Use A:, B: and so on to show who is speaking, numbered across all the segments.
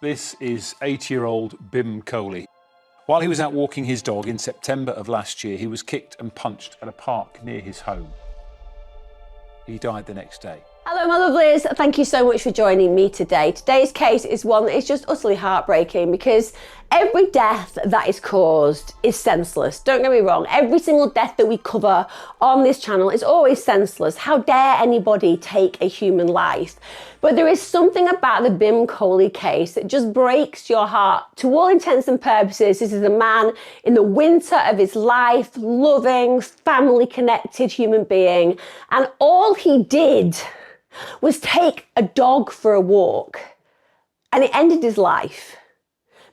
A: This is 80-year-old Bhim Kohli. While he was out walking his dog in September of last year, he was kicked and punched at a park near his home. He died the next day.
B: Hello my lovelies, thank you so much for joining me today. Today's case is one that is just utterly heartbreaking because every death that is caused is senseless. Don't get me wrong, every single death that we cover on this channel is always senseless. How dare anybody take a human life? But there is something about the Bhim Kohli case that just breaks your heart. To all intents and purposes, this is a man in the winter of his life, loving, family connected human being, and all he did was take a dog for a walk, and it ended his life.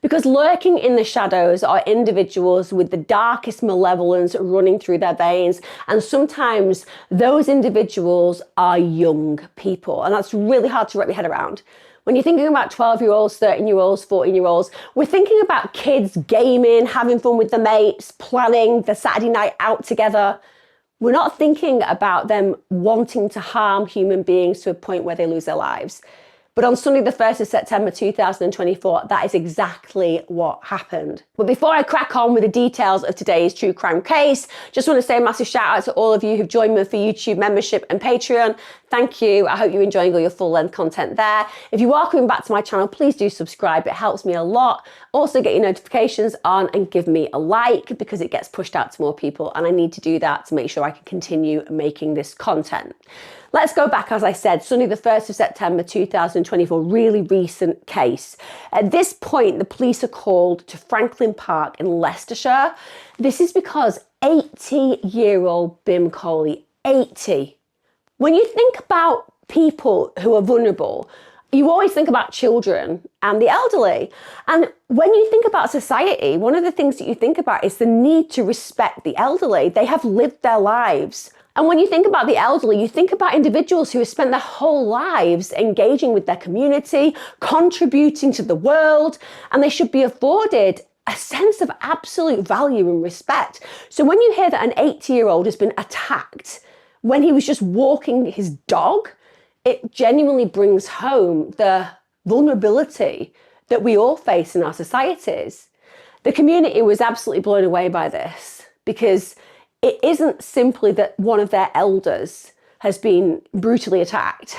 B: Because lurking in the shadows are individuals with the darkest malevolence running through their veins, and sometimes those individuals are young people, and that's really hard to wrap your head around. When you're thinking about 12-year-olds, 13-year-olds, 14-year-olds, we're thinking about kids gaming, having fun with their mates, planning the Saturday night out together. We're not thinking about them wanting to harm human beings to a point where they lose their lives. But on Sunday, the 1st of September 2024, that is exactly what happened. But before I crack on with the details of today's true crime case, just want to say a massive shout out to all of you who've joined me for YouTube membership and Patreon. Thank you. I hope you're enjoying all your full length content there. If you are coming back to my channel, please do subscribe. It helps me a lot. Also get your notifications on and give me a like because it gets pushed out to more people, and I need to do that to make sure I can continue making this content. Let's go back, as I said, Sunday the 1st of September 2024, really recent case. At this point, the police are called to Franklin Park in Leicestershire. This is because 80-year-old Bhim Kohli, 80. When you think about people who are vulnerable, you always think about children and the elderly. And when you think about society, one of the things that you think about is the need to respect the elderly. They have lived their lives. And when you think about the elderly, you think about individuals who have spent their whole lives engaging with their community, contributing to the world, and they should be afforded a sense of absolute value and respect. So when you hear that an 80-year-old has been attacked when he was just walking his dog, it genuinely brings home the vulnerability that we all face in our societies. The community was absolutely blown away by this because it isn't simply that one of their elders has been brutally attacked.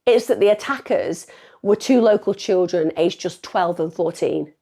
B: It's that the attackers were two local children aged just 12 and 14.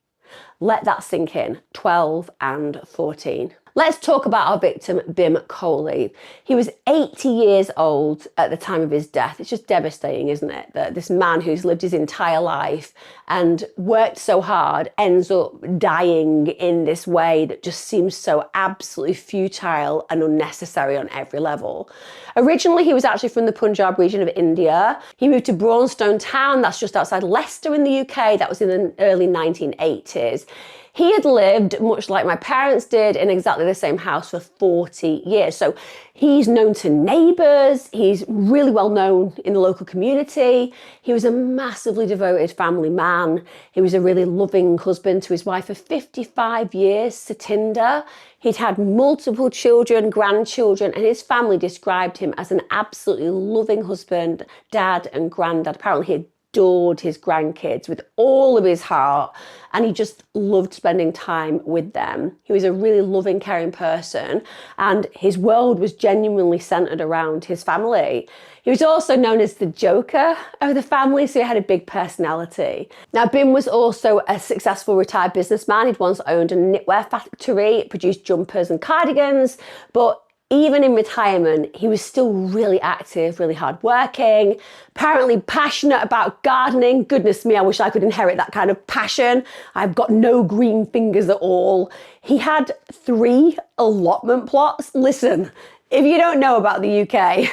B: Let that sink in, 12 and 14. Let's talk about our victim, Bhim Kohli. He was 80 years old at the time of his death. It's just devastating, isn't it? That this man who's lived his entire life and worked so hard ends up dying in this way that just seems so absolutely futile and unnecessary on every level. Originally, he was actually from the Punjab region of India. He moved to Braunstone Town, that's just outside Leicester in the UK. That was in the early 1980s. He had lived, much like my parents did, in exactly the same house for 40 years. So he's known to neighbours, he's really well known in the local community. He was a massively devoted family man. He was a really loving husband to his wife for 55 years, Satinder. He'd had multiple children, grandchildren, and his family described him as an absolutely loving husband, dad and granddad. Apparently he adored his grandkids with all of his heart, and he just loved spending time with them. He was a really loving, caring person, and his world was genuinely centered around his family. He was also known as the Joker of the family, so he had a big personality. Now, Bhim was also a successful retired businessman. He'd once owned a knitwear factory, produced jumpers and cardigans, but even in retirement, he was still really active, really hardworking, apparently passionate about gardening. Goodness me, I wish I could inherit that kind of passion. I've got no green fingers at all. He had 3 allotment plots. Listen, if you don't know about the UK,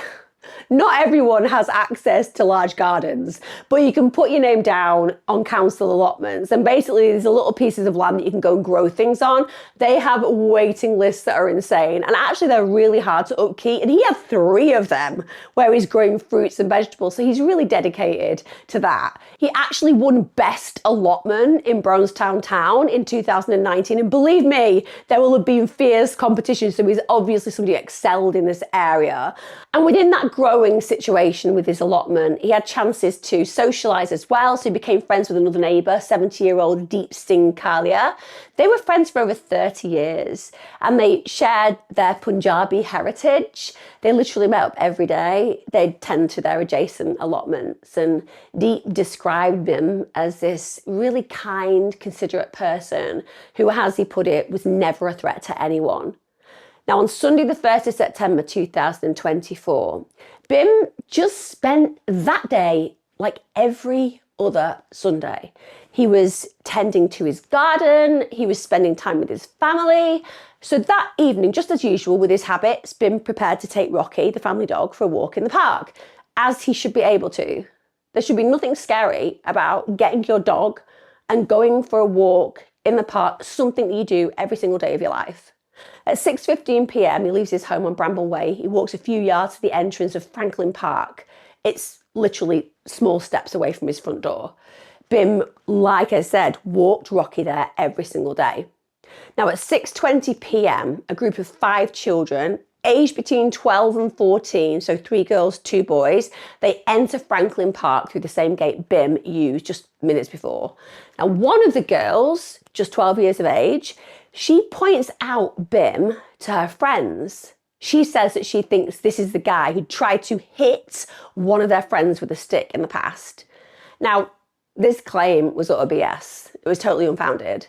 B: not everyone has access to large gardens, but you can put your name down on council allotments, and basically these are little pieces of land that you can go and grow things on. They have waiting lists that are insane, and actually they're really hard to upkeep, and he had 3 of them where he's growing fruits and vegetables, so he's really dedicated to that. He actually won Best Allotment in Braunstone Town in 2019, and believe me, there will have been fierce competition, so he's obviously somebody who excelled in this area. And within that growing situation with his allotment. He had chances to socialise as well, so he became friends with another neighbour, 70-year-old Deep Singh Kalia. They were friends for over 30 years and they shared their Punjabi heritage. They literally met up every day. They'd tend to their adjacent allotments, and Deep described him as this really kind, considerate person who, as he put it, was never a threat to anyone. Now, on Sunday, the 1st of September 2024, Bhim just spent that day like every other Sunday. He was tending to his garden, he was spending time with his family. So that evening, just as usual with his habits, Bhim prepared to take Rocky, the family dog, for a walk in the park, as he should be able to. There should be nothing scary about getting your dog and going for a walk in the park, something that you do every single day of your life. At 6:15 p.m, he leaves his home on Bramble Way. He walks a few yards to the entrance of Franklin Park. It's literally small steps away from his front door. Bhim, like I said, walked Rocky there every single day. Now at 6:20 p.m, a group of 5 children, aged between 12 and 14, so 3 girls, 2 boys, they enter Franklin Park through the same gate Bhim used just minutes before. Now one of the girls, just 12 years of age, she points out Bhim to her friends. She says that she thinks this is the guy who tried to hit one of their friends with a stick in the past. Now, this claim was utter BS. It was totally unfounded.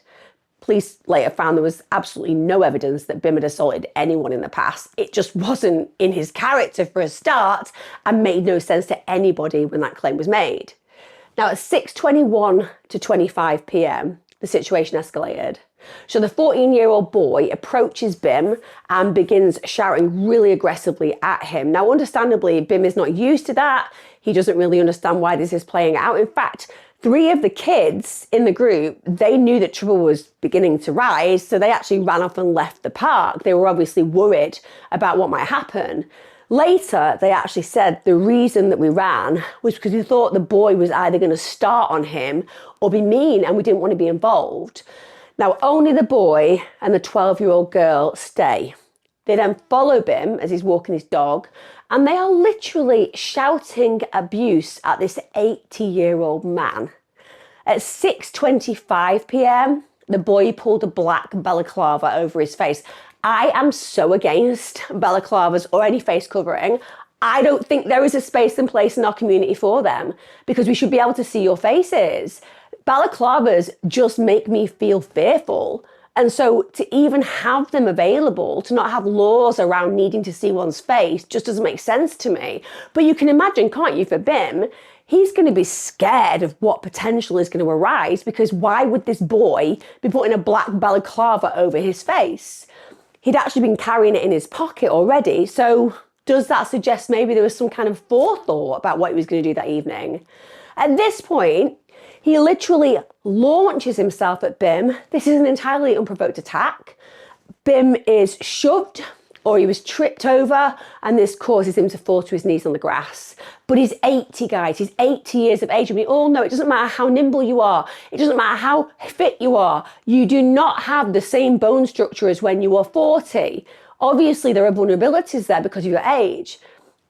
B: Police later found there was absolutely no evidence that Bhim had assaulted anyone in the past. It just wasn't in his character for a start and made no sense to anybody when that claim was made. Now, at 6:21 to 25 p.m, the situation escalated. So the 14-year-old boy approaches Bhim and begins shouting really aggressively at him. Now, understandably, Bhim is not used to that. He doesn't really understand why this is playing out. In fact, 3 of the kids in the group, they knew that trouble was beginning to rise, so they actually ran off and left the park. They were obviously worried about what might happen. Later, they actually said the reason that we ran was because we thought the boy was either going to start on him or be mean, and we didn't want to be involved. Now, only the boy and the 12-year-old girl stay. They then follow Bhim as he's walking his dog, and they are literally shouting abuse at this 80-year-old man. At 6:25 p.m, the boy pulled a black balaclava over his face. I am so against balaclavas or any face covering. I don't think there is a space and place in our community for them, because we should be able to see your faces. Balaclavas just make me feel fearful. And so to even have them available, to not have laws around needing to see one's face, just doesn't make sense to me. But you can imagine, can't you, for Bhim, he's going to be scared of what potential is going to arise, because why would this boy be putting a black balaclava over his face? He'd actually been carrying it in his pocket already. So does that suggest maybe there was some kind of forethought about what he was going to do that evening? At this point, he literally launches himself at Bhim. This is an entirely unprovoked attack. Bhim is shoved, or he was tripped over, and this causes him to fall to his knees on the grass. But he's 80, guys. He's 80 years of age. And we all know it doesn't matter how nimble you are. It doesn't matter how fit you are. You do not have the same bone structure as when you are 40. Obviously, there are vulnerabilities there because of your age.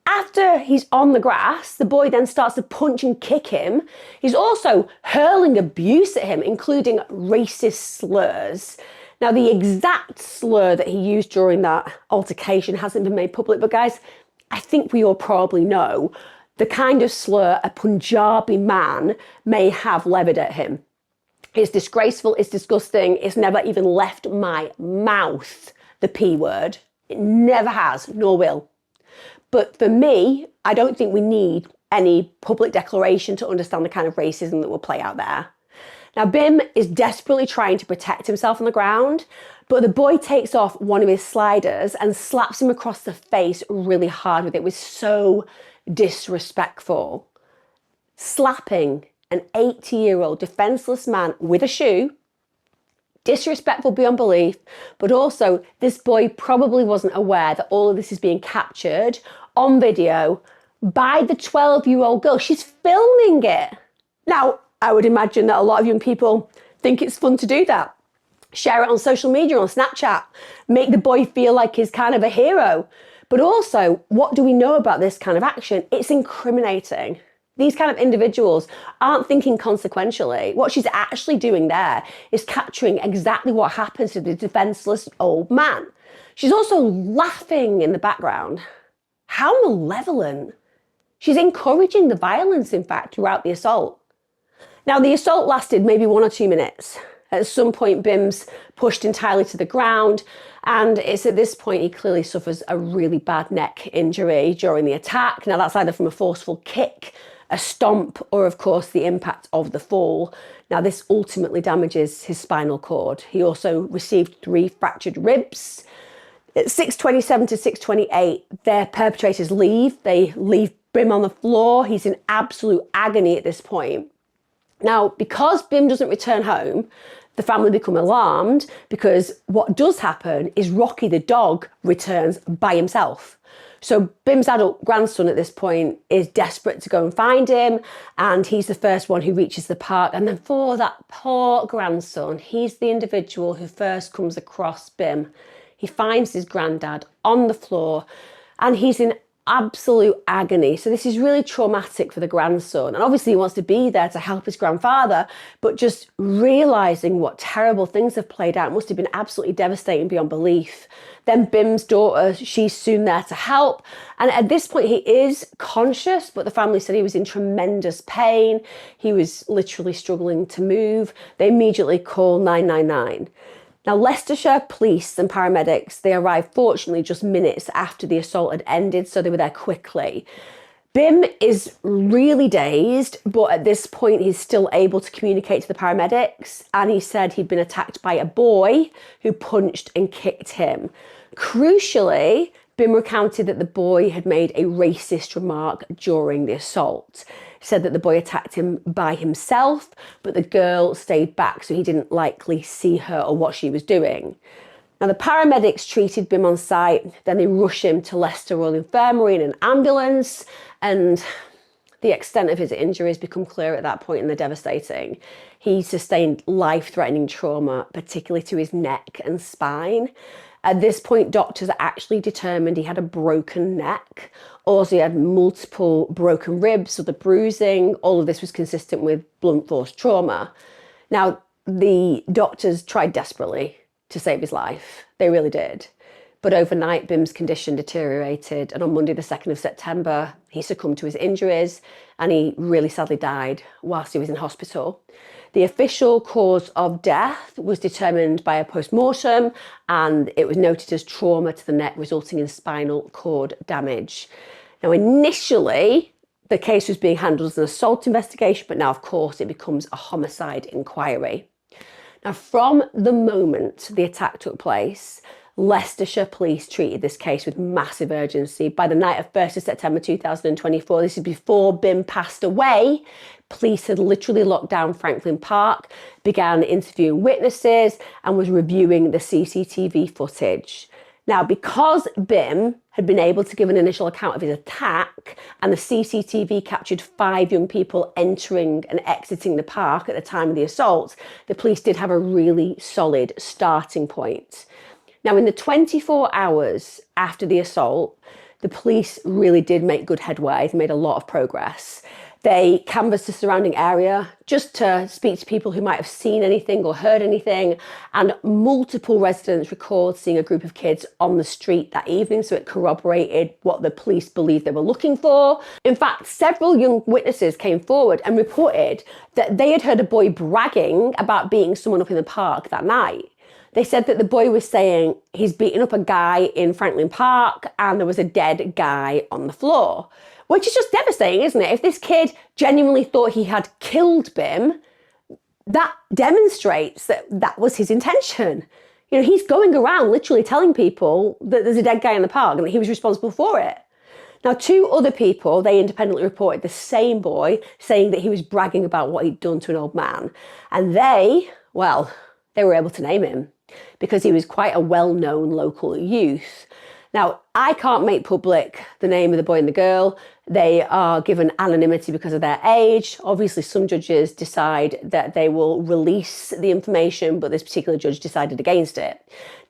B: After he's on the grass, the boy then starts to punch and kick him. He's also hurling abuse at him, including racist slurs. Now, the exact slur that he used during that altercation hasn't been made public, but guys, I think we all probably know the kind of slur a Punjabi man may have levied at him. It's disgraceful, it's disgusting, it's never even left my mouth, the P word. It never has, nor will. But for me, I don't think we need any public declaration to understand the kind of racism that will play out there. Now, Bhim is desperately trying to protect himself on the ground, but the boy takes off one of his sliders and slaps him across the face really hard with it. It was so disrespectful. Slapping an 80-year-old defenseless man with a shoe, disrespectful beyond belief, but also this boy probably wasn't aware that all of this is being captured on video by the 12-year-old girl. She's filming it. Now, I would imagine that a lot of young people think it's fun to do that. Share it on social media, on Snapchat, make the boy feel like he's kind of a hero. But also, what do we know about this kind of action? It's incriminating. These kind of individuals aren't thinking consequentially. What she's actually doing there is capturing exactly what happens to the defenseless old man. She's also laughing in the background. How malevolent. She's encouraging the violence, in fact, throughout the assault. Now, the assault lasted maybe 1 or 2 minutes. At some point, Bhim's pushed entirely to the ground, and it's at this point he clearly suffers a really bad neck injury during the attack. Now, that's either from a forceful kick, a stomp, or of course the impact of the fall. Now, this ultimately damages his spinal cord. He also received 3 fractured ribs. At 6:27 to 6:28, their perpetrators leave. They leave Bhim on the floor. He's in absolute agony at this point. Now, because Bhim doesn't return home, the family become alarmed, because what does happen is Rocky the dog returns by himself. So Bhim's adult grandson at this point is desperate to go and find him, and he's the first one who reaches the park. And then for that poor grandson, he's the individual who first comes across Bhim. He finds his granddad on the floor, and he's in absolute agony. So this is really traumatic for the grandson. And obviously he wants to be there to help his grandfather, but just realizing what terrible things have played out must have been absolutely devastating beyond belief. Then Bhim's daughter, she's soon there to help. And at this point he is conscious, but the family said he was in tremendous pain. He was literally struggling to move. They immediately call 999. Now, Leicestershire police and paramedics, they arrived fortunately just minutes after the assault had ended, so they were there quickly. Bhim is really dazed, but at this point he's still able to communicate to the paramedics, and he said he'd been attacked by a boy who punched and kicked him. Crucially, Bhim recounted that the boy had made a racist remark during the assault. He said that the boy attacked him by himself, but the girl stayed back, so he didn't likely see her or what she was doing. Now, the paramedics treated Bhim on site, then they rush him to Leicester Royal Infirmary in an ambulance, and the extent of his injuries become clear at that point, and they're devastating. He sustained life-threatening trauma, particularly to his neck and spine. At this point, doctors actually determined he had a broken neck. Also, he had multiple broken ribs, so the bruising, all of this was consistent with blunt force trauma. Now, the doctors tried desperately to save his life. They really did. But overnight, Bhim's condition deteriorated, and on Monday, the 2nd of September, he succumbed to his injuries, and he really sadly died whilst he was in hospital. The official cause of death was determined by a post-mortem, and it was noted as trauma to the neck resulting in spinal cord damage. Now, initially, the case was being handled as an assault investigation, but now, of course, it becomes a homicide inquiry. Now, from the moment the attack took place, Leicestershire police treated this case with massive urgency. By the night of 1st of September 2024, this is before Bhim passed away, police had literally locked down Franklin Park, began interviewing witnesses, and was reviewing the CCTV footage. Now, because Bhim had been able to give an initial account of his attack, and the CCTV captured 5 young people entering and exiting the park at the time of the assault, the police did have a really solid starting point. Now, in the 24 hours after the assault, the police really did make good headway. They made a lot of progress. They canvassed the surrounding area just to speak to people who might have seen anything or heard anything, and multiple residents recalled seeing a group of kids on the street that evening, so it corroborated what the police believed they were looking for. In fact, several young witnesses came forward and reported that they had heard a boy bragging about beating someone up in the park that night. They said that the boy was saying he's beaten up a guy in Franklin Park and there was a dead guy on the floor, which is just devastating, isn't it? If this kid genuinely thought he had killed Bhim, that demonstrates that that was his intention. You know, he's going around literally telling people that there's a dead guy in the park and that he was responsible for it. Now, 2 other people, they independently reported the same boy saying that he was bragging about what he'd done to an old man. And they were able to name him because he was quite a well-known local youth. Now, I can't make public the name of the boy and the girl. They are given anonymity because of their age. Obviously, some judges decide that they will release the information, but this particular judge decided against it.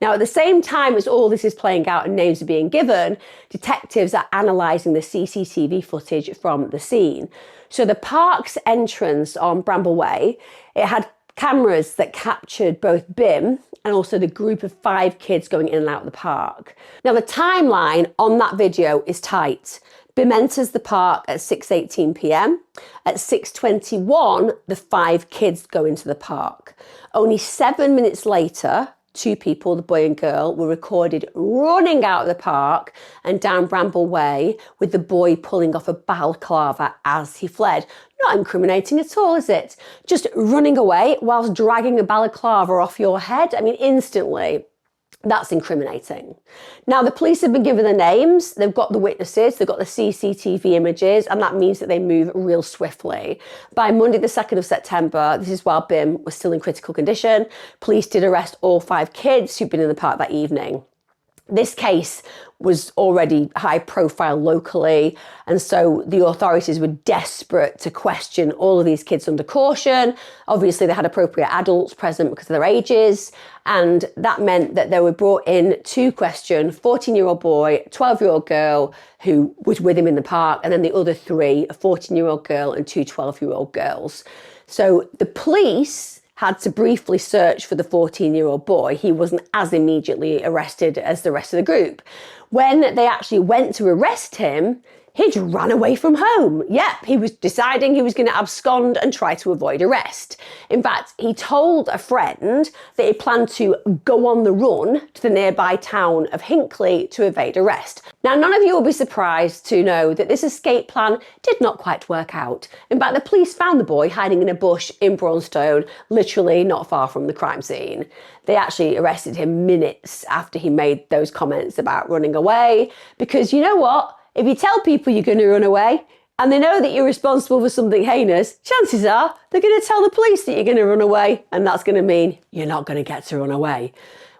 B: Now, at the same time as all this is playing out and names are being given, detectives are analysing the CCTV footage from the scene. So the park's entrance on Bramble Way, it had cameras that captured both Bhim and also the group of 5 kids going in and out of the park. Now, the timeline on that video is tight. Bhim enters the park at 6:18 p.m. At 6:21, the 5 kids go into the park. Only 7 minutes later, 2 people, the boy and girl, were recorded running out of the park and down Bramble Way with the boy pulling off a balaclava as he fled. Not incriminating at all, is it? Just running away whilst dragging a balaclava off your head. I mean, instantly. That's incriminating. Now, the police have been given the names, they've got the witnesses, they've got the CCTV images, and that means that they move real swiftly. By Monday, the 2nd of September, this is while Bhim was still in critical condition, police did arrest all 5 kids who'd been in the park that evening. This case was already high profile locally, and so the authorities were desperate to question all of these kids under caution. Obviously, they had appropriate adults present because of their ages, and that meant that they were brought in to question 14-year-old boy, 12-year-old girl who was with him in the park, and then the other 3, a 14-year-old girl and 2 12-year-old girls. So the police had to briefly search for the 14-year-old boy. He wasn't as immediately arrested as the rest of the group. When they actually went to arrest him, he'd ran away from home. Yep, he was deciding he was going to abscond and try to avoid arrest. In fact, he told a friend that he planned to go on the run to the nearby town of Hinckley to evade arrest. Now, none of you will be surprised to know that this escape plan did not quite work out. In fact, the police found the boy hiding in a bush in Braunstone, literally not far from the crime scene. They actually arrested him minutes after he made those comments about running away, because you know what? If you tell people you're going to run away and they know that you're responsible for something heinous, chances are they're going to tell the police that you're going to run away, and that's going to mean you're not going to get to run away.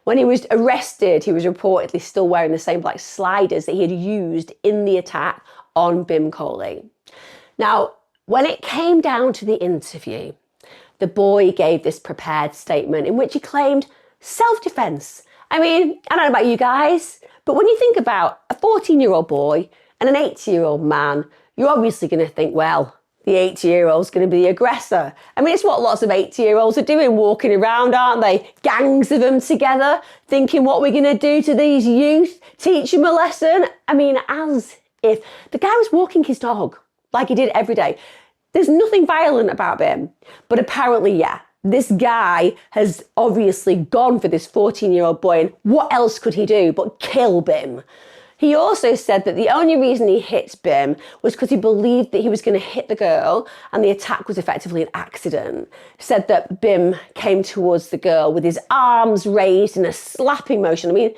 B: When he was arrested, he was reportedly still wearing the same black sliders that he had used in the attack on Bhim Kohli. Now, when it came down to the interview, the boy gave this prepared statement in which he claimed self-defense. I mean, I don't know about you guys, but when you think about a 14-year-old boy and an 80-year-old man, you're obviously going to think, well, the 80-year-old's going to be the aggressor. I mean, it's what lots of 80-year-olds are doing, walking around, aren't they? Gangs of them together, thinking what we're going to do to these youth, teach them a lesson. I mean, as if the guy was walking his dog like he did every day. There's nothing violent about him, but apparently, yeah, this guy has obviously gone for this 14-year-old boy, and what else could he do but kill Bhim? He also said that the only reason he hit Bhim was because he believed that he was going to hit the girl and the attack was effectively an accident. Said that Bhim came towards the girl with his arms raised in a slapping motion. I mean,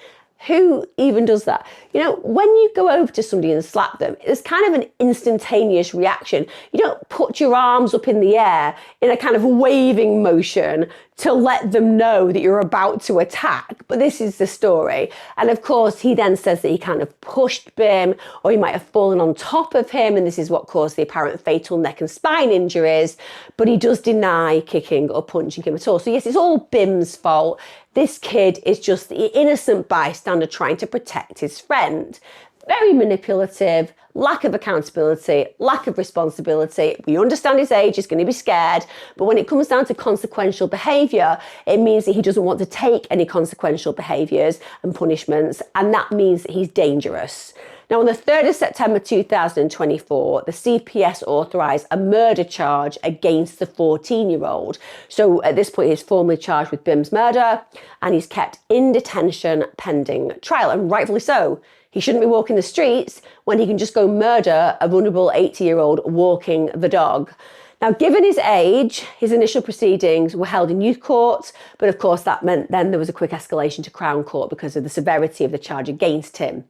B: who even does that? You know, when you go over to somebody and slap them, it's kind of an instantaneous reaction. You don't put your arms up in the air in a kind of waving motion to let them know that you're about to attack. But this is the story. And of course, he then says that he kind of pushed Bhim, or he might have fallen on top of him, and this is what caused the apparent fatal neck and spine injuries. But he does deny kicking or punching him at all. So yes, it's all Bhim's fault. This kid is just the innocent bystander trying to protect his friend. Very manipulative, lack of accountability, lack of responsibility. We understand his age, he's going to be scared, but when it comes down to consequential behaviour, it means that he doesn't want to take any consequential behaviours and punishments, and that means that he's dangerous. Now, on the 3rd of September 2024, the CPS authorised a murder charge against the 14-year-old. So at this point, he's formally charged with Bhim's murder, and he's kept in detention pending trial, and rightfully so. He shouldn't be walking the streets when he can just go murder a vulnerable 80-year-old walking the dog. Now, given his age, his initial proceedings were held in youth court, but of course that meant then there was a quick escalation to Crown Court because of the severity of the charge against him.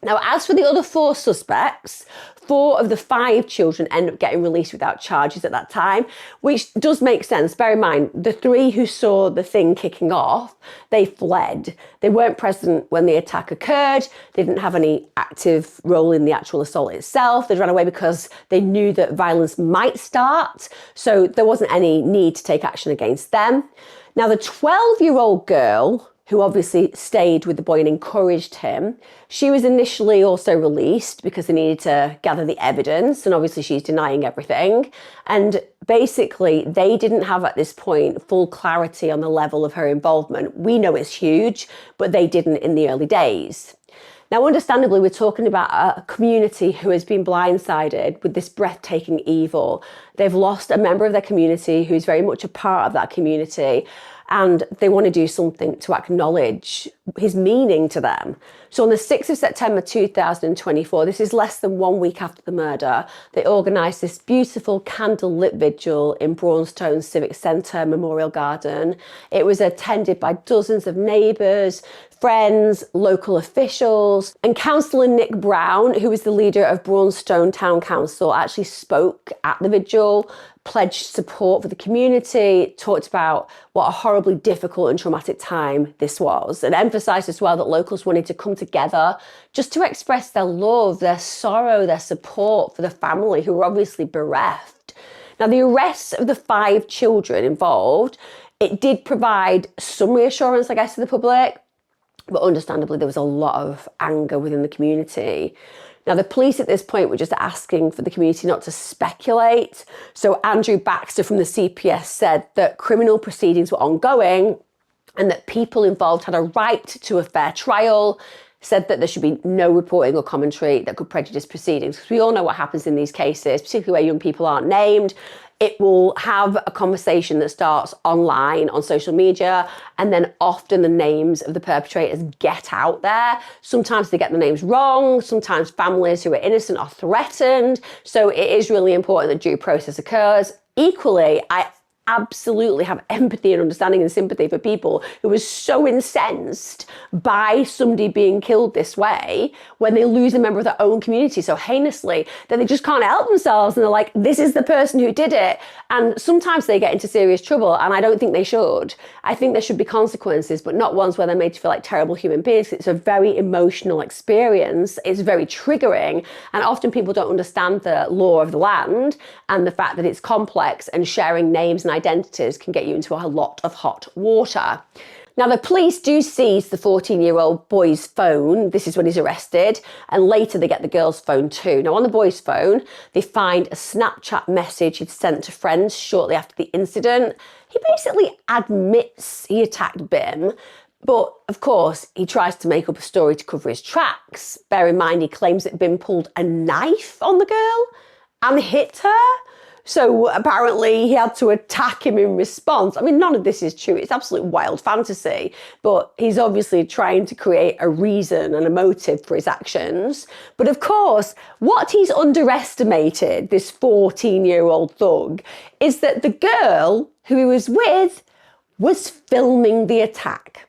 B: Now, as for the other 4 suspects, 4 of the 5 children end up getting released without charges at that time, which does make sense. Bear in mind, the 3 who saw the thing kicking off, they fled. They weren't present when the attack occurred. They didn't have any active role in the actual assault itself. They ran away because they knew that violence might start, so there wasn't any need to take action against them. Now, the 12-year-old girl, who obviously stayed with the boy and encouraged him, she was initially also released because they needed to gather the evidence, and obviously she's denying everything. And basically, they didn't have at this point full clarity on the level of her involvement. We know it's huge, but they didn't in the early days. Now, understandably, we're talking about a community who has been blindsided with this breathtaking evil. They've lost a member of their community who's very much a part of that community, and they want to do something to acknowledge his meaning to them. So on the 6th of September 2024, this is less than 1 week after the murder, they organised this beautiful candlelit vigil in Braunstone Civic Centre Memorial Garden. It was attended by dozens of neighbours, friends, local officials, and Councillor Nick Brown, who was the leader of Braunstone Town Council, actually spoke at the vigil, pledged support for the community, talked about what a horribly difficult and traumatic time this was, and emphasised as well that locals wanted to come together just to express their love, their sorrow, their support for the family who were obviously bereft. Now, the arrests of the 5 children involved, it did provide some reassurance, I guess, to the public, but understandably there was a lot of anger within the community. Now, the police at this point were just asking for the community not to speculate. So Andrew Baxter from the CPS said that criminal proceedings were ongoing and that people involved had a right to a fair trial, said that there should be no reporting or commentary that could prejudice proceedings. Because we all know what happens in these cases, particularly where young people aren't named. It will have a conversation that starts online on social media, and then often the names of the perpetrators get out there. Sometimes they get the names wrong. Sometimes families who are innocent are threatened. So it is really important that due process occurs. Equally, I absolutely have empathy and understanding and sympathy for people who are so incensed by somebody being killed this way when they lose a member of their own community so heinously that they just can't help themselves, and they're like, this is the person who did it. And sometimes they get into serious trouble, and I don't think they should. I think there should be consequences, but not ones where they're made to feel like terrible human beings. It's a very emotional experience. It's very triggering, and often people don't understand the law of the land and the fact that it's complex, and sharing names and identities can get you into a lot of hot water. Now, the police do seize the 14-year-old boy's phone. This is when he's arrested, and later they get the girl's phone too. Now, on the boy's phone, they find a Snapchat message he'd sent to friends shortly after the incident. He basically admits he attacked Bhim, but of course, he tries to make up a story to cover his tracks. Bear in mind, he claims that Bhim pulled a knife on the girl and hit her. So apparently he had to attack him in response. I mean, none of this is true. It's absolute wild fantasy, but he's obviously trying to create a reason and a motive for his actions. But of course, what he's underestimated, this 14-year-old thug, is that the girl who he was with was filming the attack.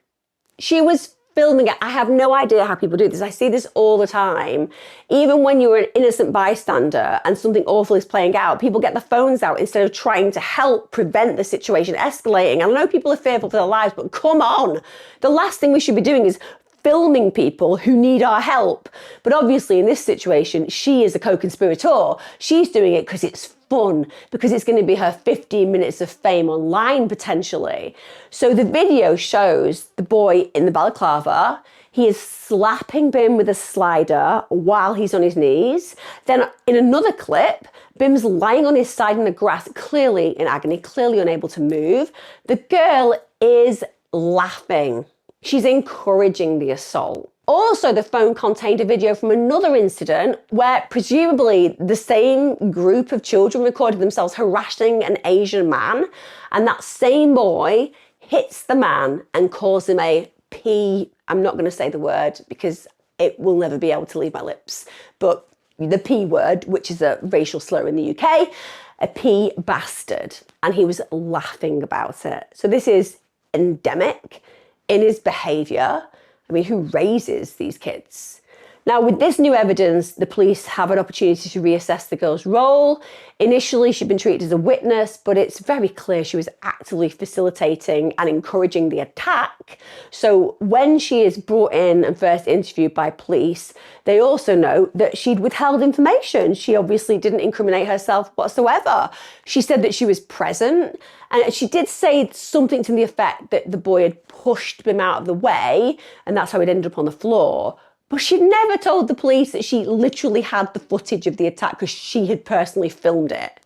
B: She was filming it. I have no idea how people do this. I see this all the time. Even when you're an innocent bystander and something awful is playing out, people get their phones out instead of trying to help prevent the situation escalating. I know people are fearful for their lives, but come on. The last thing we should be doing is filming people who need our help. But obviously in this situation, she is a co-conspirator. She's doing it because it's fun, because it's going to be her 15 minutes of fame online potentially. So the video shows the boy in the balaclava. He is slapping Bhim with a slider while he's on his knees. Then in another clip, Bhim's lying on his side in the grass, clearly in agony, clearly unable to move. The girl is laughing. She's encouraging the assault. Also, the phone contained a video from another incident where presumably the same group of children recorded themselves harassing an Asian man, and that same boy hits the man and calls him a P. I'm not going to say the word because it will never be able to leave my lips, but the P word, which is a racial slur in the UK, a P bastard, and he was laughing about it. So this is endemic in his behaviour. I mean, who raises these kids? Now, with this new evidence, the police have an opportunity to reassess the girl's role. Initially, she'd been treated as a witness, but it's very clear she was actively facilitating and encouraging the attack. So when she is brought in and first interviewed by police, they also know that she'd withheld information. She obviously didn't incriminate herself whatsoever. She said that she was present, and she did say something to the effect that the boy had pushed Bhim out of the way, and that's how it ended up on the floor. But she'd never told the police that she literally had the footage of the attack because she had personally filmed it.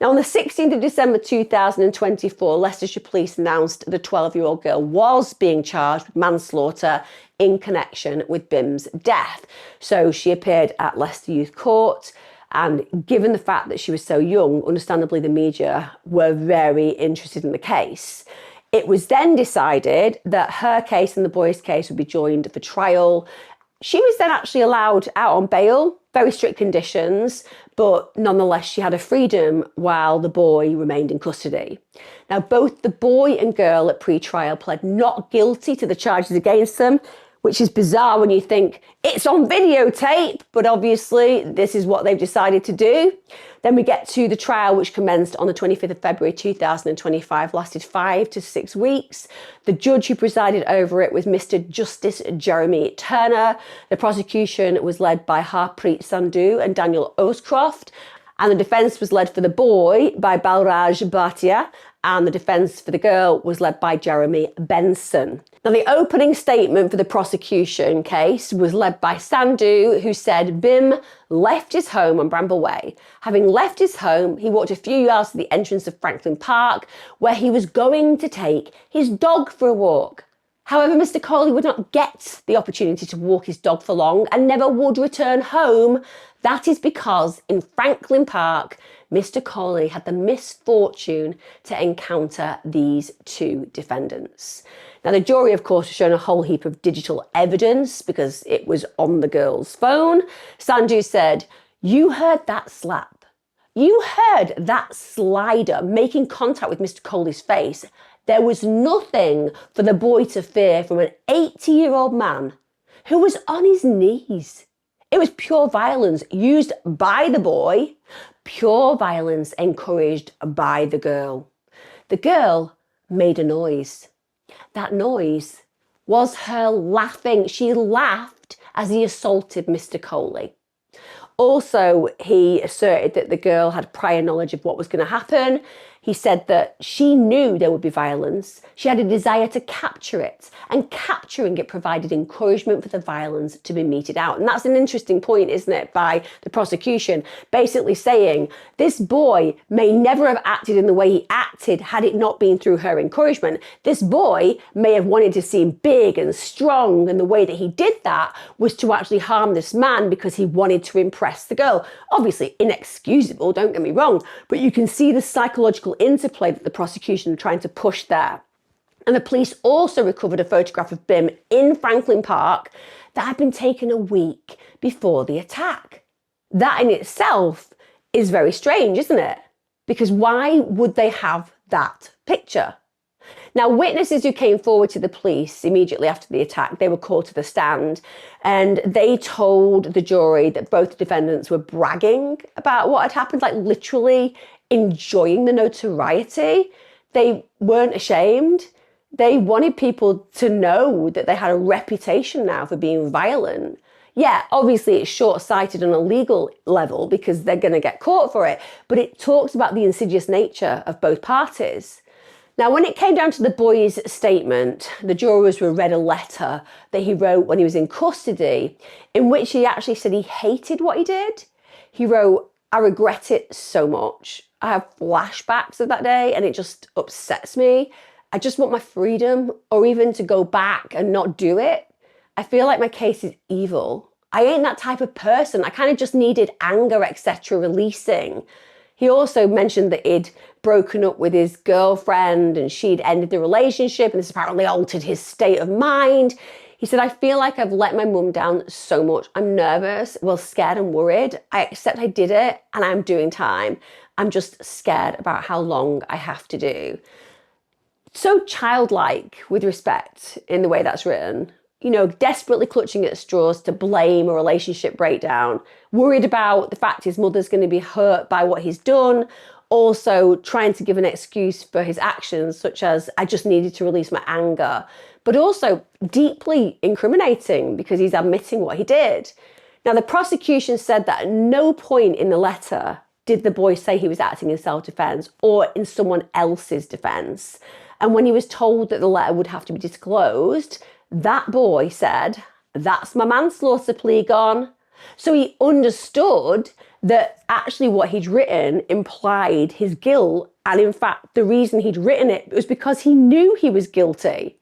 B: Now, on the 16th of December 2024, Leicestershire Police announced the 12-year-old girl was being charged with manslaughter in connection with Bhim's death. So she appeared at Leicester Youth Court, and given the fact that she was so young, understandably the media were very interested in the case. It was then decided that her case and the boy's case would be joined for trial. She was then actually allowed out on bail, very strict conditions, but nonetheless she had her freedom while the boy remained in custody. Now, both the boy and girl at pre-trial pled not guilty to the charges against them, which is bizarre when you think it's on videotape, but obviously this is what they've decided to do. Then we get to the trial, which commenced on the 25th of February 2025, lasted 5 to 6 weeks. The judge who presided over it was Mr. Justice Jeremy Turner. The prosecution was led by Harpreet Sandhu and Daniel Oscroft, and the defence was led for the boy by Balraj Bhatia, and the defence for the girl was led by Jeremy Benson. Now, the opening statement for the prosecution case was led by Sandhu, who said Bhim left his home on Bramble Way. Having left his home, he walked a few yards to the entrance of Franklin Park, where he was going to take his dog for a walk. However, Mr. Kohli would not get the opportunity to walk his dog for long and never would return home. That is because in Franklin Park, Mr. Kohli had the misfortune to encounter these two defendants. Now, the jury, of course, was shown a whole heap of digital evidence because it was on the girl's phone. Sandhu said, "You heard that slap. You heard that slider making contact with Mr. Kohli's face. There was nothing for the boy to fear from an 80-year-old man who was on his knees. It was pure violence used by the boy, pure violence encouraged by the girl. The girl made a noise. That noise was her laughing. She laughed as he assaulted Mr. Kohli. Also, he asserted that the girl had prior knowledge of what was going to happen. He said that she knew there would be violence. She had a desire to capture it, and capturing it provided encouragement for the violence to be meted out. And that's an interesting point, isn't it, by the prosecution, basically saying this boy may never have acted in the way he acted had it not been through her encouragement. This boy may have wanted to seem big and strong, and the way that he did that was to actually harm this man because he wanted to impress the girl. Obviously inexcusable, don't get me wrong, but you can see the psychological interplay that the prosecution are trying to push there. And the police also recovered a photograph of Bhim in Franklin Park that had been taken a week before the attack. That in itself is very strange, isn't it? Because why would they have that picture? Now, witnesses who came forward to the police immediately after the attack, they were called to the stand, and they told the jury that both defendants were bragging about what had happened, like literally enjoying the notoriety. They weren't ashamed. They wanted people to know that they had a reputation now for being violent. Yeah, obviously it's short-sighted on a legal level because they're going to get caught for it, but it talks about the insidious nature of both parties. Now, when it came down to the boy's statement, the jurors were read a letter that he wrote when he was in custody, in which he actually said he hated what he did. He wrote, "I regret it so much. I have flashbacks of that day and it just upsets me. I just want my freedom, or even to go back and not do it. I feel like my case is evil. I ain't that type of person. I kind of just needed anger, etc. releasing." He also mentioned that he'd broken up with his girlfriend and she'd ended the relationship, and this apparently altered his state of mind. He said, "I feel like I've let my mum down so much. I'm nervous, well, scared and worried. I accept I did it and I'm doing time. I'm just scared about how long I have to do." So childlike with respect in the way that's written. desperately clutching at straws to blame a relationship breakdown, worried about the fact his mother's going to be hurt by what he's done, also trying to give an excuse for his actions, such as, I just needed to release my anger, but also deeply incriminating because he's admitting what he did. Now, the prosecution said that at no point in the letter did the boy say he was acting in self-defense or in someone else's defense. And when he was told that the letter would have to be disclosed, that boy said, "That's my manslaughter plea gone." So he understood that actually what he'd written implied his guilt. And in fact, the reason he'd written it was because he knew he was guilty.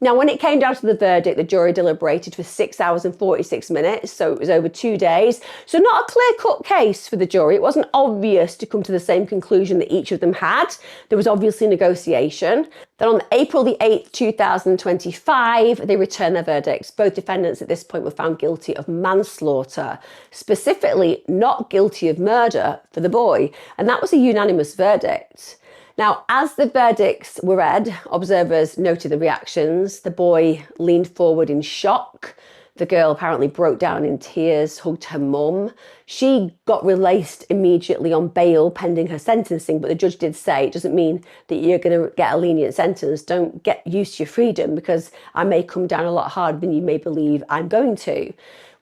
B: Now, when it came down to the verdict, the jury deliberated for 6 hours and 46 minutes, so it was over 2 days. So not a clear-cut case for the jury. It wasn't obvious to come to the same conclusion that each of them had. There was obviously negotiation. Then on April the 8th, 2025, they returned their verdicts. Both defendants at this point were found guilty of manslaughter, specifically not guilty of murder for the boy. And that was a unanimous verdict. Now, as the verdicts were read, observers noted the reactions. The boy leaned forward in shock. The girl apparently broke down in tears, hugged her mum. She got released immediately on bail pending her sentencing, but the judge did say, it doesn't mean that you're going to get a lenient sentence. Don't get used to your freedom because I may come down a lot harder than you may believe I'm going to.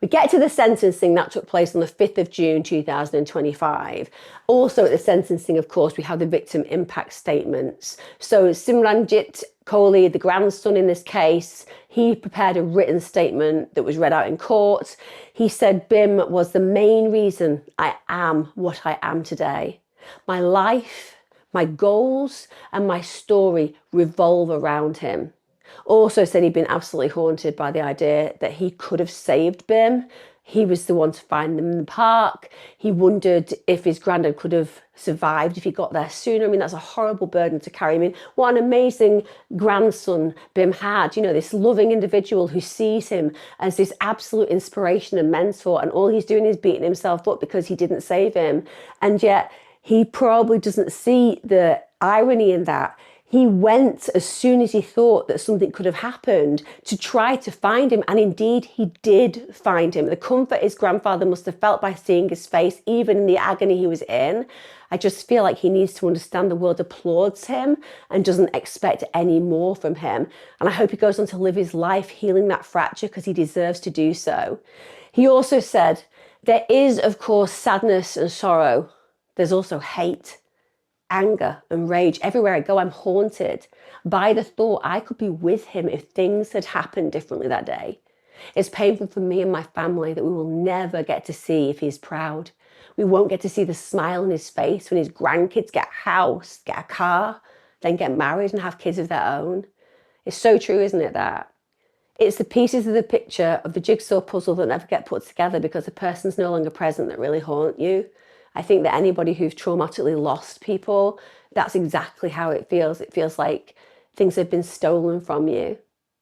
B: We get to the sentencing that took place on the 5th of June 2025. Also at the sentencing, of course, we have the victim impact statements. So Simranjit Kohli, the grandson in this case, he prepared a written statement that was read out in court. He said Bhim was the main reason I am what I am today. My life, my goals, and my story revolve around him. Also said he'd been absolutely haunted by the idea that he could have saved Bhim. He was the one to find them in the park. He wondered if his granddad could have survived if he got there sooner. I mean, that's a horrible burden to carry. I mean, what an amazing grandson Bhim had. This loving individual who sees him as this absolute inspiration and mentor, and all he's doing is beating himself up because he didn't save him. And yet he probably doesn't see the irony in that. He went as soon as he thought that something could have happened to try to find him. And indeed, he did find him. The comfort his grandfather must have felt by seeing his face, even in the agony he was in. I just feel like he needs to understand the world applauds him and doesn't expect any more from him. And I hope he goes on to live his life healing that fracture because he deserves to do so. He also said, there is, of course, sadness and sorrow. There's also hate, anger and rage. Everywhere I go, I'm haunted by the thought I could be with him if things had happened differently that day. It's painful for me and my family that we will never get to see if he's proud. We won't get to see the smile on his face when his grandkids get a house, get a car, then get married and have kids of their own. It's so true, isn't it, that? It's the pieces of the picture of the jigsaw puzzle that never get put together because the person's no longer present that really haunt you. I think that anybody who's traumatically lost people, that's exactly how it feels. It feels like things have been stolen from you.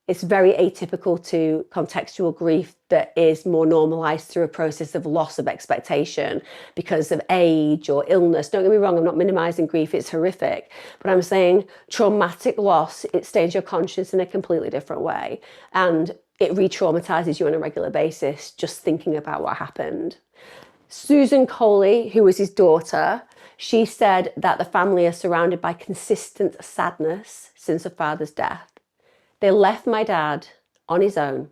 B: It's very atypical to contextual grief that is more normalized through a process of loss of expectation because of age or illness. Don't get me wrong, I'm not minimizing grief, it's horrific. But I'm saying traumatic loss, it stains your conscience in a completely different way. And it re-traumatizes you on a regular basis just thinking about what happened. Susan Kohli, who was his daughter, she said that the family are surrounded by consistent sadness since her father's death. They left my dad on his own,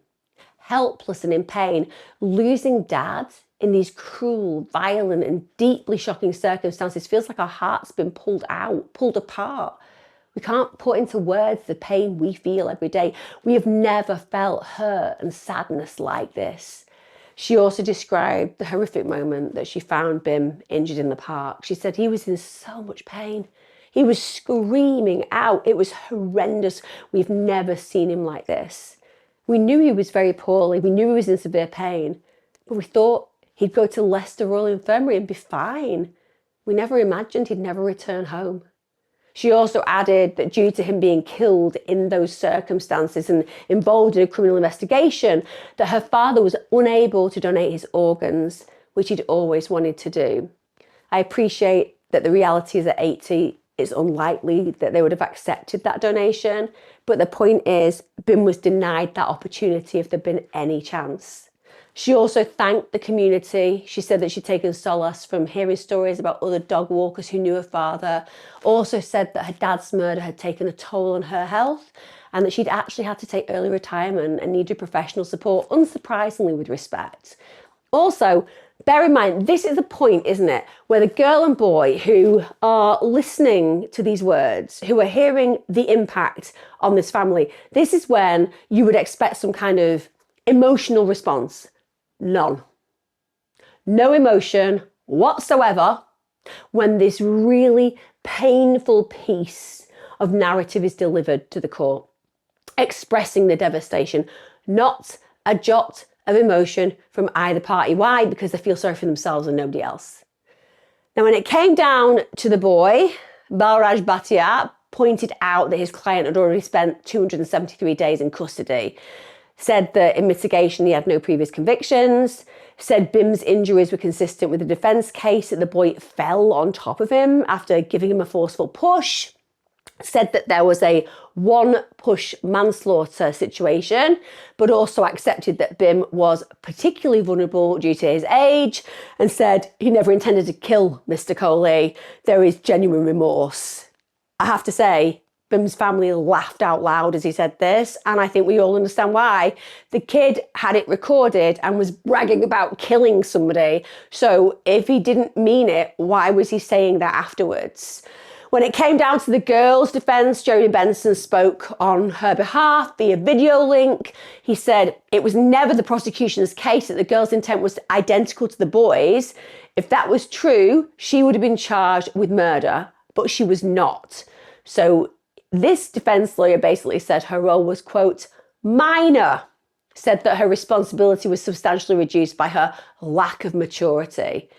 B: helpless and in pain. Losing dad in these cruel, violent and deeply shocking circumstances feels like our heart's been pulled apart. We can't put into words the pain we feel every day. We have never felt hurt and sadness like this. She also described the horrific moment that she found Bhim injured in the park. She said he was in so much pain. He was screaming out. It was horrendous. We've never seen him like this. We knew he was very poorly. We knew he was in severe pain. But we thought he'd go to Leicester Royal Infirmary and be fine. We never imagined he'd never return home. She also added that due to him being killed in those circumstances and involved in a criminal investigation, that her father was unable to donate his organs, which he'd always wanted to do. I appreciate that the reality is at 80, it's unlikely that they would have accepted that donation. But the point is, Bhim was denied that opportunity if there'd been any chance. She also thanked the community. She said that she'd taken solace from hearing stories about other dog walkers who knew her father. Also said that her dad's murder had taken a toll on her health and that she'd actually had to take early retirement and needed professional support, unsurprisingly, with respect. Also, bear in mind, this is the point, isn't it, where the girl and boy who are listening to these words, who are hearing the impact on this family, this is when you would expect some kind of emotional response. None. No emotion whatsoever when this really painful piece of narrative is delivered to the court, expressing the devastation, not a jot of emotion from either party. Why? Because they feel sorry for themselves and nobody else. Now, when it came down to the boy, Balraj Bhatia pointed out that his client had already spent 273 days in custody, said that in mitigation he had no previous convictions, said Bhim's injuries were consistent with the defence case, that the boy fell on top of him after giving him a forceful push, said that there was a one-push manslaughter situation, but also accepted that Bhim was particularly vulnerable due to his age, and said he never intended to kill Mr. Kohli. There is genuine remorse. I have to say, Bhim's family laughed out loud as he said this, and I think we all understand why. The kid had it recorded and was bragging about killing somebody, so if he didn't mean it, why was he saying that afterwards? When it came down to the girl's defence, Joni Benson spoke on her behalf via video link. He said it was never the prosecution's case that the girl's intent was identical to the boy's. If that was true, she would have been charged with murder, but she was not. So this defence lawyer basically said her role was, quote, minor, said that her responsibility was substantially reduced by her lack of maturity.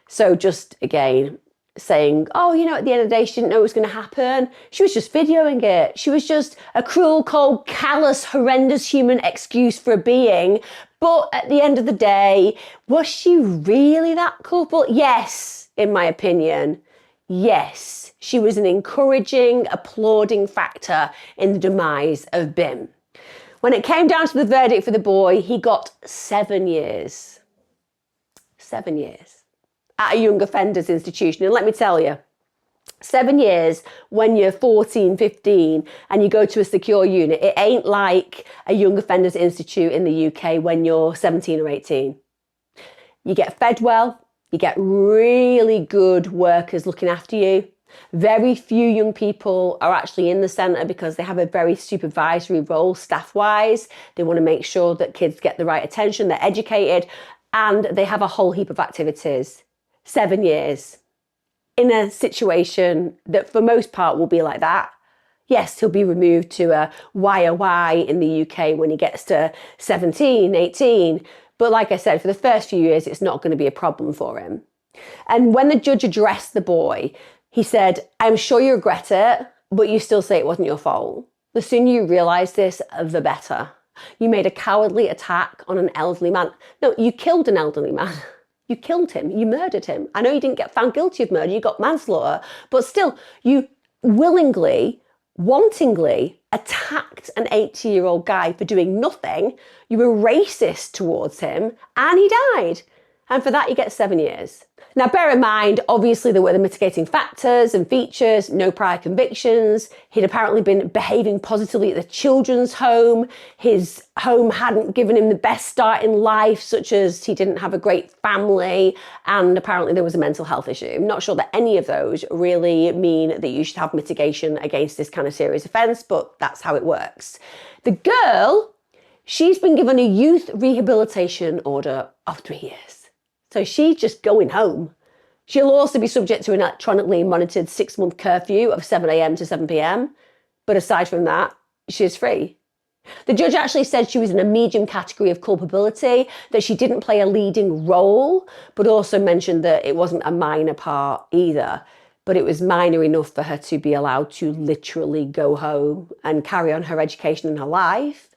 B: So just, again, saying, oh, you know, at the end of the day, she didn't know it was going to happen. She was just videoing it. She was just a cruel, cold, callous, horrendous human excuse for a being. But at the end of the day, was she really that culpable? Yes, in my opinion. Yes, she was an encouraging, applauding factor in the demise of Bhim. When it came down to the verdict for the boy, he got 7 years. 7 years. At a young offenders institution. And let me tell you, 7 years when you're 14, 15 and you go to a secure unit, it ain't like a young offenders institute in the UK when you're 17 or 18. You get fed well, you get really good workers looking after you. Very few young people are actually in the centre because they have a very supervisory role staff-wise. They want to make sure that kids get the right attention, they're educated, and they have a whole heap of activities. 7 years in a situation that for most part will be like that. Yes, he'll be removed to a YOY in the UK when he gets to 17, 18. But like I said, for the first few years, it's not going to be a problem for him. And when the judge addressed the boy, he said, I'm sure you regret it, but you still say it wasn't your fault. The sooner you realise this, the better. You made a cowardly attack on an elderly man. No, you killed an elderly man. You killed him, you murdered him. I know you didn't get found guilty of murder, you got manslaughter, but still, you willingly, wantingly attacked an 80-year-old guy for doing nothing. You were racist towards him, and he died. And for that, you get 7 years. Now, bear in mind, obviously, there were the mitigating factors and features, no prior convictions. He'd apparently been behaving positively at the children's home. His home hadn't given him the best start in life, such as he didn't have a great family, and apparently there was a mental health issue. I'm not sure that any of those really mean that you should have mitigation against this kind of serious offence, but that's how it works. The girl, she's been given a youth rehabilitation order of 3 years. So she's just going home. She'll also be subject to an electronically monitored 6-month curfew of 7 a.m. to 7 p.m. But aside from that, she's free. The judge actually said she was in a medium category of culpability, that she didn't play a leading role, but also mentioned that it wasn't a minor part either. But it was minor enough for her to be allowed to literally go home and carry on her education and her life.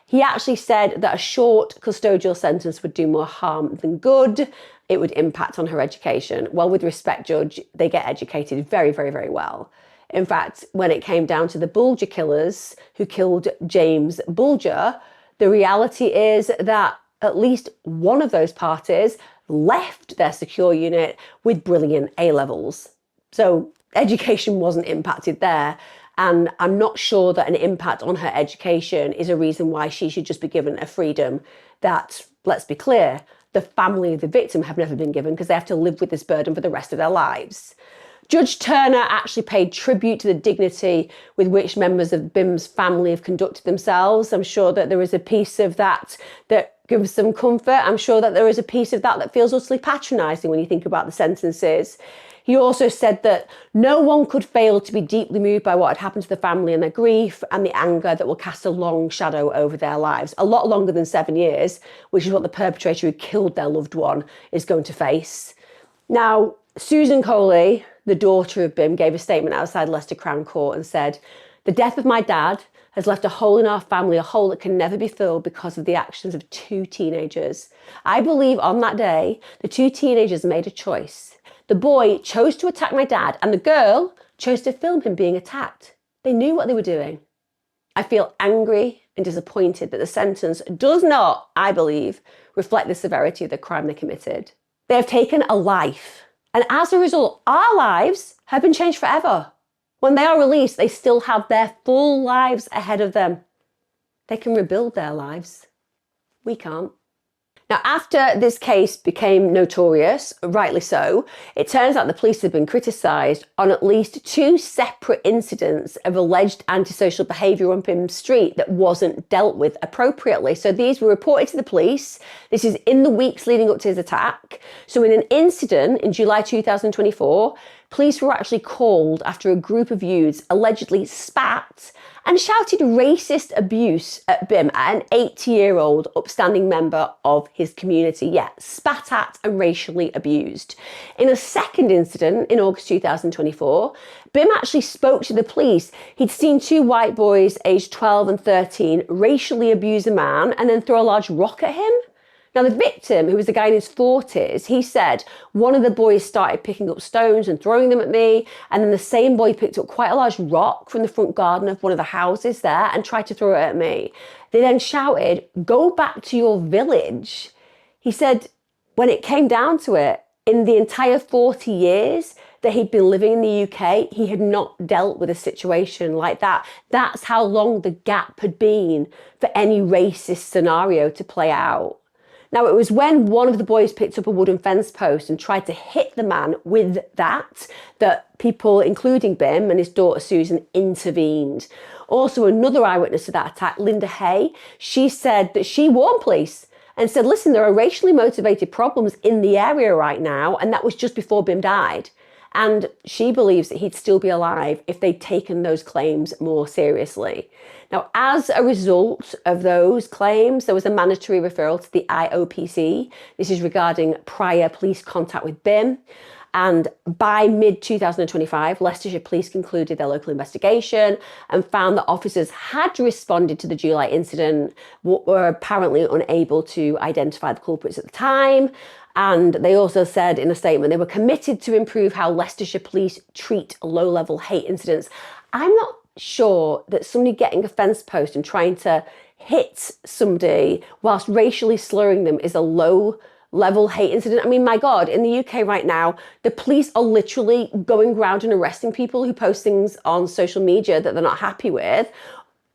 B: He actually said that a short custodial sentence would do more harm than good. It would impact on her education. Well, with respect, Judge, they get educated very, very, very well. In fact, when it came down to the Bulger killers who killed James Bulger, the reality is that at least one of those parties left their secure unit with brilliant A-levels. So education wasn't impacted there. And I'm not sure that an impact on her education is a reason why she should just be given a freedom that, let's be clear, the family of the victim have never been given, because they have to live with this burden for the rest of their lives. Judge Turner actually paid tribute to the dignity with which members of Bhim's family have conducted themselves. I'm sure that there is a piece of that that gives some comfort. I'm sure that there is a piece of that that feels utterly patronising when you think about the sentences. He also said that no one could fail to be deeply moved by what had happened to the family and their grief and the anger that will cast a long shadow over their lives, a lot longer than 7 years, which is what the perpetrator who killed their loved one is going to face. Now, Susan Kohli, the daughter of Bhim, gave a statement outside Leicester Crown Court and said, "The death of my dad has left a hole in our family, a hole that can never be filled because of the actions of 2 teenagers. I believe on that day, the 2 teenagers made a choice. The boy chose to attack my dad and the girl chose to film him being attacked. They knew what they were doing. I feel angry and disappointed that the sentence does not, I believe, reflect the severity of the crime they committed. They have taken a life. And as a result, our lives have been changed forever. When they are released, they still have their full lives ahead of them. They can rebuild their lives. We can't." Now, after this case became notorious, rightly so, it turns out the police have been criticised on at least 2 separate incidents of alleged antisocial behaviour on Bhim Street that wasn't dealt with appropriately. So these were reported to the police. This is in the weeks leading up to his attack. So in an incident in July 2024, police were actually called after a group of youths allegedly spat and shouted racist abuse at Bhim, at an 80-year-old upstanding member of his community. Yeah, spat at and racially abused. In a second incident in August 2024, Bhim actually spoke to the police. He'd seen 2 white boys aged 12 and 13 racially abuse a man and then throw a large rock at him. Now, the victim, who was a guy in his 40s, he said, "One of the boys started picking up stones and throwing them at me, and then the same boy picked up quite a large rock from the front garden of one of the houses there and tried to throw it at me. They then shouted, 'Go back to your village.'" He said, when it came down to it, in the entire 40 years that he'd been living in the UK, he had not dealt with a situation like that. That's how long the gap had been for any racist scenario to play out. Now, it was when one of the boys picked up a wooden fence post and tried to hit the man with that people, including Bhim and his daughter Susan, intervened. Also, another eyewitness to that attack, Linda Hay, she said that she warned police and said, "Listen, there are racially motivated problems in the area right now," and that was just before Bhim died. And she believes that he'd still be alive if they'd taken those claims more seriously. Now, as a result of those claims, there was a mandatory referral to the IOPC. This is regarding prior police contact with Bhim. And by mid-2025, Leicestershire Police concluded their local investigation and found that officers had responded to the July incident, but were apparently unable to identify the culprits at the time. And they also said in a statement they were committed to improve how Leicestershire Police treat low-level hate incidents. I'm not sure that somebody getting a fence post and trying to hit somebody whilst racially slurring them is a low-level hate incident. I mean, my God, in the UK right now, the police are literally going around and arresting people who post things on social media that they're not happy with.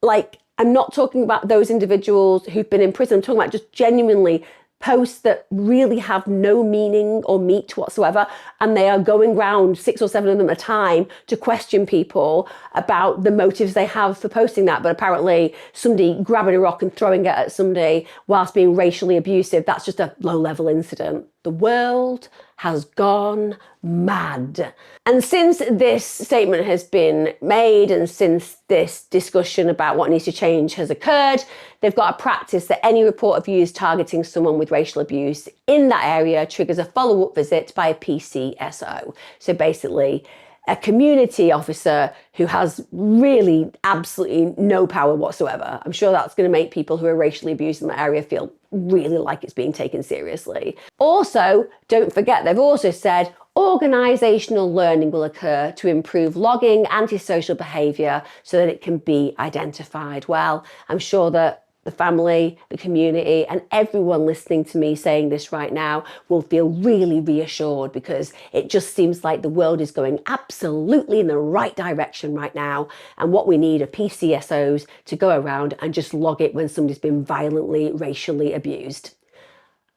B: Like, I'm not talking about those individuals who've been in prison. I'm talking about just genuinely posts that really have no meaning or meat whatsoever, and they are going round 6 or 7 of them at a time to question people about the motives they have for posting that. But apparently somebody grabbing a rock and throwing it at somebody whilst being racially abusive, that's just a low-level incident. The world has gone mad. And since this statement has been made and since this discussion about what needs to change has occurred, they've got a practice that any report of views targeting someone with racial abuse in that area triggers a follow-up visit by a PCSO. So basically, a community officer who has really absolutely no power whatsoever. I'm sure that's going to make people who are racially abused in that area feel really like it's being taken seriously. Also, don't forget, they've also said organisational learning will occur to improve logging, antisocial behaviour so that it can be identified. Well, I'm sure that the family, the community, and everyone listening to me saying this right now will feel really reassured, because it just seems like the world is going absolutely in the right direction right now. And what we need are PCSOs to go around and just log it when somebody's been violently, racially abused.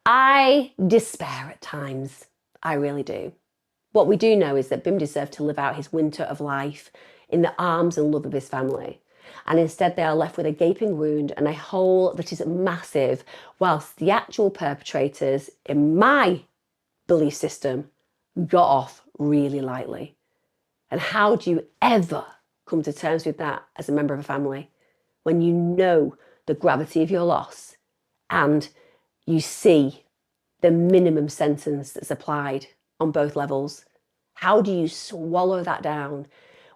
B: I despair at times. I really do. What we do know is that Bhim deserved to live out his winter of life in the arms and love of his family. And instead they are left with a gaping wound and a hole that is massive, whilst the actual perpetrators, in my belief system, got off really lightly. And how do you ever come to terms with that as a member of a family when you know the gravity of your loss and you see the minimum sentence that's applied on both levels? How do you swallow that down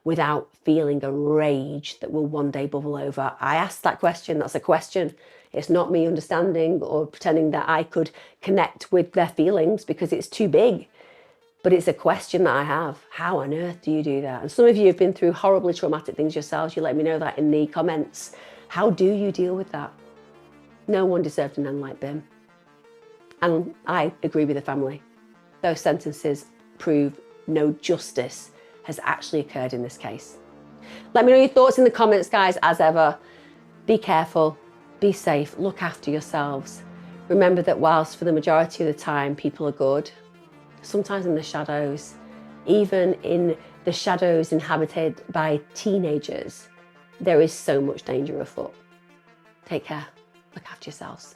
B: without feeling a rage that will one day bubble over? I asked that question. That's a question. It's not me understanding or pretending that I could connect with their feelings, because it's too big. But it's a question that I have. How on earth do you do that? And some of you have been through horribly traumatic things yourselves. You let me know that in the comments. How do you deal with that? No one deserved an end like Bhim. And I agree with the family. Those sentences prove no justice has actually occurred in this case. Let me know your thoughts in the comments, guys. As ever, be careful, be safe, look after yourselves. Remember that whilst for the majority of the time people are good, sometimes in the shadows, even in the shadows inhabited by teenagers, there is so much danger afoot. Take care, look after yourselves.